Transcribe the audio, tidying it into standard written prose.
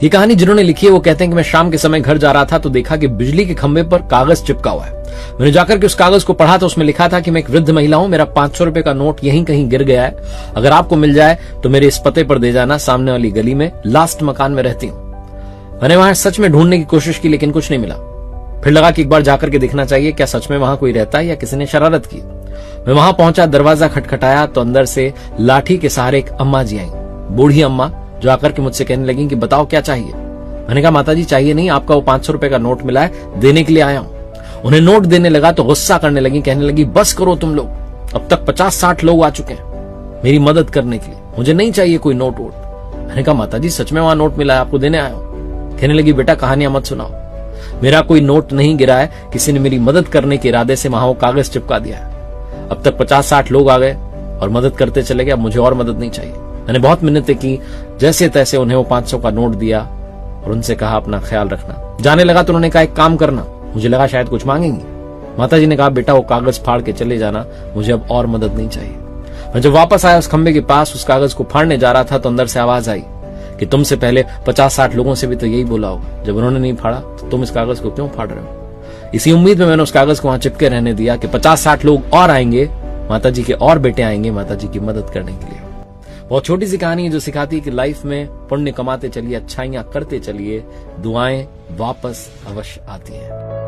ये कहानी जिन्होंने लिखी है वो कहते हैं कि मैं शाम के समय घर जा रहा था तो देखा कि बिजली के खंभे पर कागज चिपका हुआ है। मैंने जाकर के उस कागज को पढ़ा तो उसमें लिखा था कि मैं एक वृद्ध महिला हूं, मेरा 500 रुपए का नोट यहीं कहीं गिर गया है, अगर आपको मिल जाए तो मेरे इस पते पर दे जाना, सामने वाली गली में लास्ट मकान में रहती हूं। मैंने वहां सच में ढूंढने की कोशिश की लेकिन कुछ नहीं मिला। फिर लगा कि एक बार जाकर के देखना चाहिए, क्या सच में वहां कोई रहता है या किसी ने शरारत की। मैं वहां पहुंचा, दरवाजा खटखटाया तो अंदर से लाठी के सहारे एक अम्मा जी आई, बूढ़ी अम्मा, जो आकर के मुझसे कहने लगी कि बताओ क्या चाहिए। मैंने कहा माता जी चाहिए नहीं, आपका वो 500 रुपए का नोट मिला है, देने के लिए आया हूं। उन्हें नोट देने लगा तो गुस्सा करने लगी, कहने लगी बस करो तुम लोग, अब तक 50-60 लोग आ चुके हैं मेरी मदद करने के लिए, मुझे नहीं चाहिए कोई नोट वोट। मैंने कहा माता जी सच में वहां नोट मिला है, आपको देने आया हूं। कहने लगी बेटा कहानियां मत सुनाओ, मेरा कोई नोट नहीं गिरा है, किसी ने मेरी मदद करने के इरादे से वहां वो कागज चिपका दिया है। अब तक 50-60 लोग आ गए और मदद करते चले गए, अब मुझे और मदद नहीं चाहिए। मैंने बहुत मिन्नतें की, जैसे तैसे उन्हें वो 500 का नोट दिया और उनसे कहा अपना ख्याल रखना। जाने लगा तो उन्होंने कहा एक काम करना, मुझे लगा शायद कुछ मांगेंगी। माताजी ने कहा बेटा वो कागज फाड़ के चले जाना, मुझे अब और मदद नहीं चाहिए। मैं जब वापस आया उस खंबे के पास, उस कागज को फाड़ने जा रहा था तो अंदर से आवाज आई कि तुमसे पहले 50-60 लोगों से भी तो यही बोला होगा, जब उन्होंने नहीं फाड़ा तो तुम इस कागज को क्यों फाड़ रहे हो। इसी उम्मीद में मैंने उस कागज को वहां चिपके रहने दिया कि 50-60 लोग और आएंगे, माताजी के और बेटे आएंगे माताजी की मदद करने के लिए। बहुत छोटी सी कहानी है जो सिखाती है कि लाइफ में पुण्य कमाते चलिए, अच्छाइयां करते चलिए, दुआएं वापस अवश्य आती हैं।